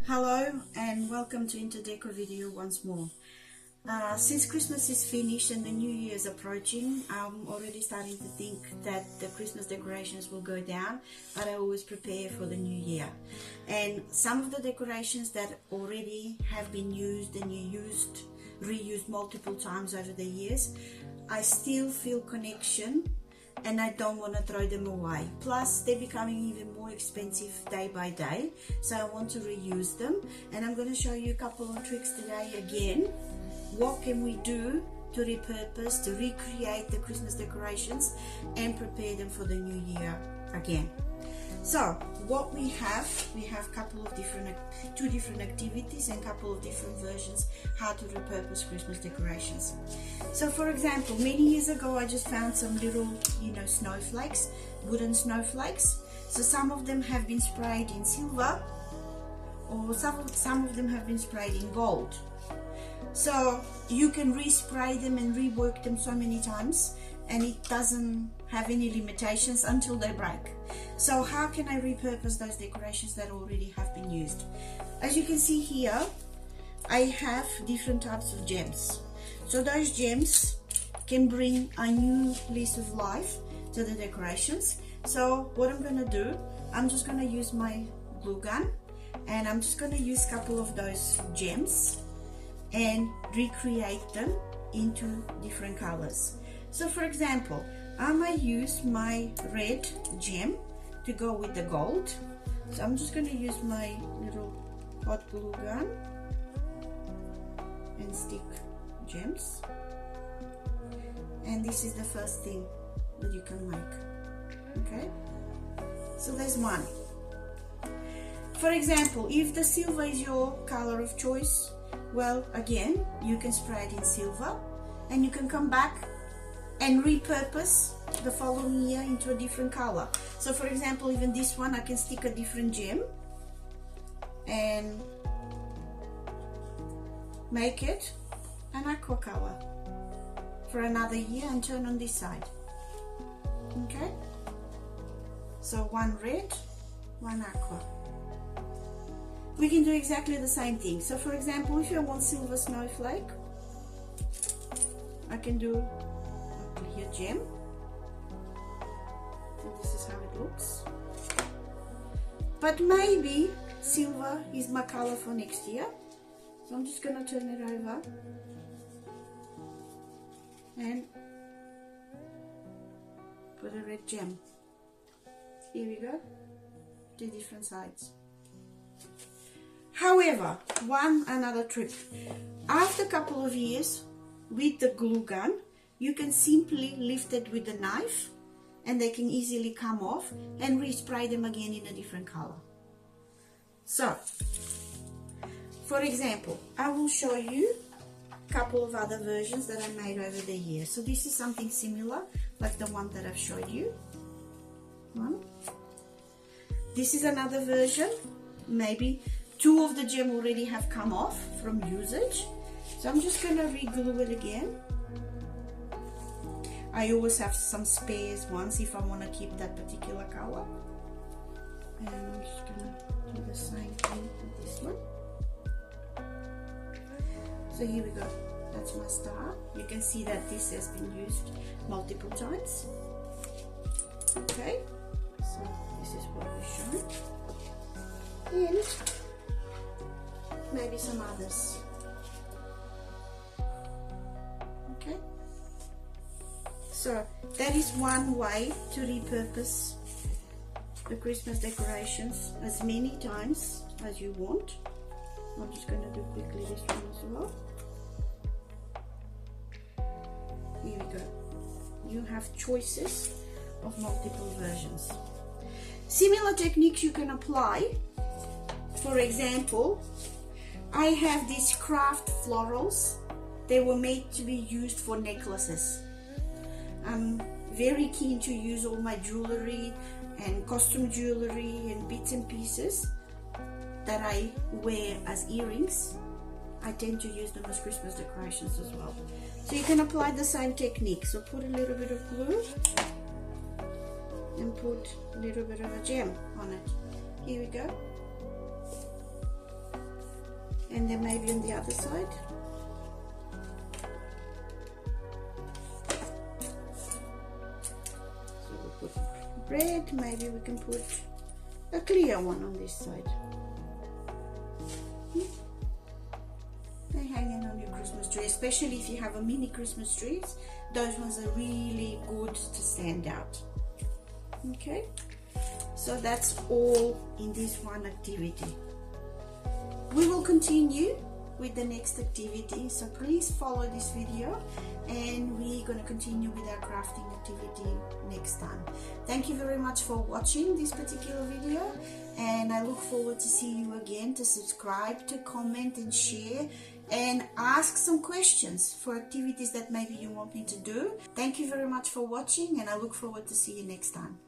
Hello and welcome to InterDecco video once more. Since Christmas is finished and the New Year is approaching, I'm already starting to think that the Christmas decorations will go down, but I always prepare for the New Year. And some of the decorations that already have been used and reused multiple times over the years, I still feel connection and I don't want to throw them away. Plus they're becoming even more expensive day by day, so I want to reuse them, and I'm going to show you a couple of tricks today again. What can we do to repurpose, to recreate the Christmas decorations and prepare them for the new year again. So what we have two different activities and a couple of different versions how to repurpose Christmas decorations. So for example, many years ago I just found some little snowflakes, wooden snowflakes. So some of them have been sprayed in silver, or some of them have been sprayed in gold. So you can respray them and rework them so many times, and it doesn't have any limitations until they break. So how can I repurpose those decorations that already have been used? As you can see here, I have different types of gems. So those gems can bring a new lease of life to the decorations. So what I'm going to do, I'm just going to use my glue gun, and I'm just going to use a couple of those gems and recreate them into different colors. So for example, I might use my red gem to go with the gold. So I'm just going to use my little hot glue gun and stick gems. And this is the first thing that you can make. Okay, so there's one. For example, if the silver is your color of choice, well, again, you can spray it in silver, and you can come back and repurpose the following year into a different color. So for example, even this one, I can stick a different gem and make it an aqua color for another year and turn on this side. Okay, so one red, one aqua. We can do exactly the same thing. So for example, if you want silver snowflake, I can do a clear gem. So this is how it looks. But maybe silver is my color for next year. So I'm just going to turn it over and put a red gem. Here we go, two different sides. However, another trick. After a couple of years with the glue gun, you can simply lift it with the knife and they can easily come off, and respray them again in a different color. So, for example, I will show you a couple of other versions that I made over the years. So this is something similar like the one that I've showed you. This is another version. Maybe two of the gem already have come off from usage, so I'm just going to re-glue it again. I always have some spares ones if I want to keep that particular color, and I'm just going to do the same thing with this one. So here we go, that's my star. You can see that this has been used multiple times. Okay, so this is what we're showing, and maybe some others. Okay, so that is one way to repurpose the Christmas decorations as many times as you want. I'm just going to do quickly this one as well. Here we go. You have choices of multiple versions. Similar techniques you can apply. For example, I have these craft florals. They were made to be used for necklaces. I'm very keen to use all my jewelry and costume jewelry and bits and pieces that I wear as earrings. I tend to use them as Christmas decorations as well. So you can apply the same technique. So put a little bit of glue and put a little bit of a gem on it. Here we go. and then maybe on the other side. So we'll put red, maybe we can put a clear one on this side. They're hanging on your Christmas tree, especially if you have a mini Christmas trees. Those ones are really good to stand out. Okay, so that's all in this one activity. We will continue with the next activity, so please follow this video, and we're going to continue with our crafting activity next time. Thank you very much for watching this particular video, and I look forward to see you again. To subscribe, to comment and share, and ask some questions for activities that maybe you want me to do. Thank you very much for watching, and I look forward to see you next time.